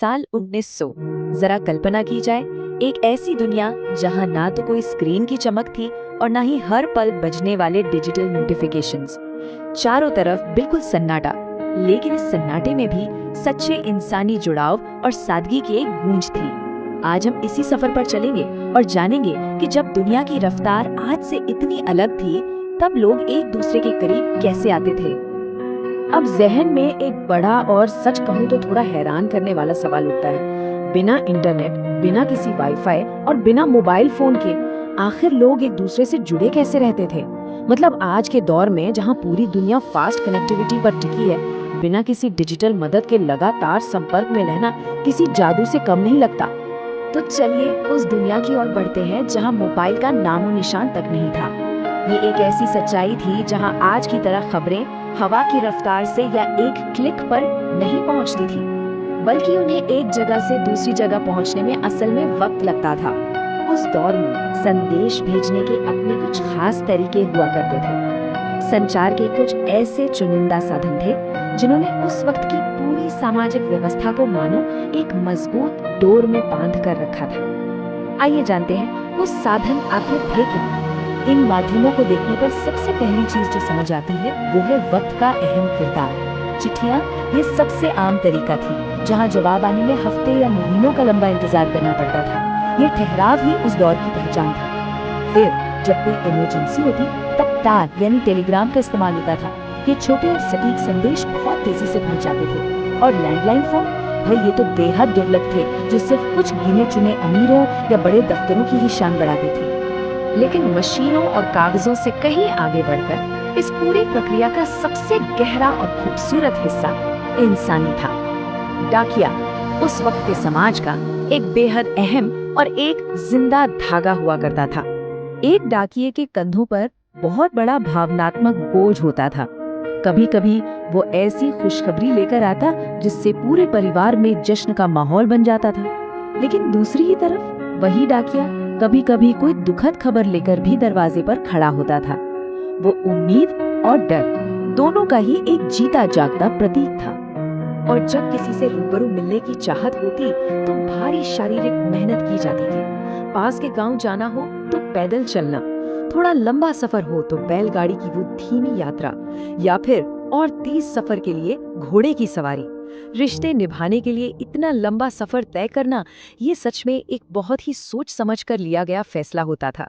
साल 1900। जरा कल्पना की जाए, एक ऐसी दुनिया जहां ना तो कोई स्क्रीन की चमक थी और ना ही हर पल बजने वाले डिजिटल नोटिफिकेशंस। चारों तरफ बिल्कुल सन्नाटा, लेकिन इस सन्नाटे में भी सच्चे इंसानी जुड़ाव और सादगी की एक गूंज थी। आज हम इसी सफर पर चलेंगे और जानेंगे कि जब दुनिया की रफ्तार आज से इतनी अलग थी, तब लोग एक दूसरे के करीब कैसे आते थे। अब जहन में एक बड़ा और सच कहूँ तो थोड़ा हैरान करने वाला सवाल उठता है। बिना इंटरनेट, बिना किसी वाईफाई और बिना मोबाइल फोन के आखिर लोग एक दूसरे से जुड़े कैसे रहते थे? मतलब आज के दौर में जहाँ पूरी दुनिया फास्ट कनेक्टिविटी पर टिकी है, बिना किसी डिजिटल मदद के लगातार संपर्क में रहना किसी जादू से कम नहीं लगता। तो चलिए उस दुनिया की ओर बढ़ते हैं जहाँ मोबाइल का नामो निशान तक नहीं था। ये एक ऐसी सच्चाई थी जहाँ आज की तरह खबरें हवा की रफ्तार से या एक क्लिक पर नहीं पहुंचती थी, बल्कि उन्हें एक जगह से दूसरी जगह पहुंचने में असल में वक्त लगता था। उस दौर में संदेश भेजने के अपने कुछ खास तरीके हुआ करते थे। संचार के कुछ ऐसे चुनिंदा साधन थे जिन्होंने उस वक्त की पूरी सामाजिक व्यवस्था को मानो एक मजबूत डोर में बांध कर रखा था। आइए जानते हैं वो साधन आखिर थे क्या। इन माध्यमों को देखने पर सबसे पहली चीज जो समझ आती है वो है वक्त का अहम किरदार। चिट्ठियां ये सबसे आम तरीका थी जहां जवाब आने में हफ्ते या महीनों का लंबा इंतजार करना पड़ता था। ये ठहराव ही उस दौर की पहचान था। फिर जब कोई इमरजेंसी होती तब तार यानी टेलीग्राम का इस्तेमाल होता था। ये छोटे और सटीक संदेश बहुत तेजी से पहुंच जाते थे। और लैंडलाइन फोन, भाई ये तो बेहद दुर्लभ थे, जो सिर्फ कुछ गिने चुने अमीरों या बड़े दफ्तरों की ही शान बढ़ाते थे। लेकिन मशीनों और कागजों से कहीं आगे बढ़कर इस पूरी प्रक्रिया का सबसे गहरा और खूबसूरत हिस्सा इंसानी था। डाकिया उस वक्त के समाज का एक बेहद अहम और एक जिंदा धागा हुआ करता था। एक डाकिये के कंधों पर बहुत बड़ा भावनात्मक बोझ होता था। कभी कभी वो ऐसी खुशखबरी लेकर आता जिससे पूरे परिवार में जश्न का माहौल बन जाता था। लेकिन दूसरी ही तरफ वही डाकिया कभी कभी कोई दुखद खबर लेकर भी दरवाजे पर खड़ा होता था। वो उम्मीद और डर दोनों का ही एक जीता जागता प्रतीक था। और जब किसी से रूबरू मिलने की चाहत होती तो भारी शारीरिक मेहनत की जाती थी। पास के गांव जाना हो तो पैदल चलना, थोड़ा लंबा सफर हो तो बैलगाड़ी की वो धीमी यात्रा, या फिर और तेज सफर के लिए घोड़े की सवारी। रिश्ते निभाने के लिए इतना लंबा सफर तय करना, ये सच में एक बहुत ही सोच समझ कर लिया गया फैसला होता था।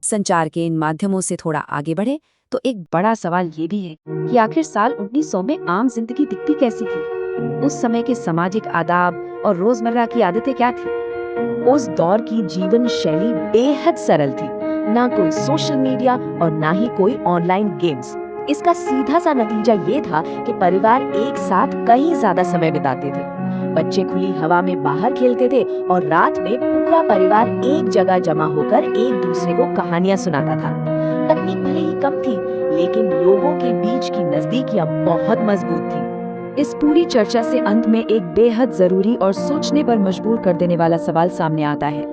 संचार के इन माध्यमों से थोड़ा आगे बढ़े तो एक बड़ा सवाल ये भी है कि आखिर साल 1900 में आम जिंदगी दिखती कैसी थी। उस समय के सामाजिक आदाब और रोजमर्रा की आदतें क्या थी। उस दौर की जीवन शैली बेहद सरल थी। ना कोई सोशल मीडिया और ना ही कोई ऑनलाइन गेम्स। इसका सीधा सा नतीजा ये था कि परिवार एक साथ कहीं ज्यादा समय बिताते थे। बच्चे खुली हवा में बाहर खेलते थे और रात में पूरा परिवार एक जगह जमा होकर एक दूसरे को कहानियां सुनाता था। तकनीक भले ही कम थी, लेकिन लोगों के बीच की नजदीकियां बहुत मजबूत थी। इस पूरी चर्चा से अंत में एक बेहद जरूरी और सोचने पर मजबूर कर देने वाला सवाल सामने आता है।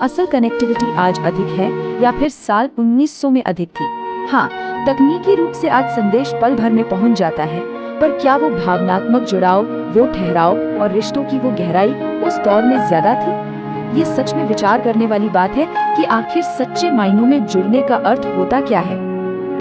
असल कनेक्टिविटी आज अधिक है या फिर साल 1900 में अधिक थी? हाँ, तकनीकी रूप से आज संदेश पल भर में पहुंच जाता है, पर क्या वो भावनात्मक जुड़ाव, वो ठहराव और रिश्तों की वो गहराई उस दौर में ज्यादा थी? ये सच में विचार करने वाली बात है कि आखिर सच्चे मायनों में जुड़ने का अर्थ होता क्या है।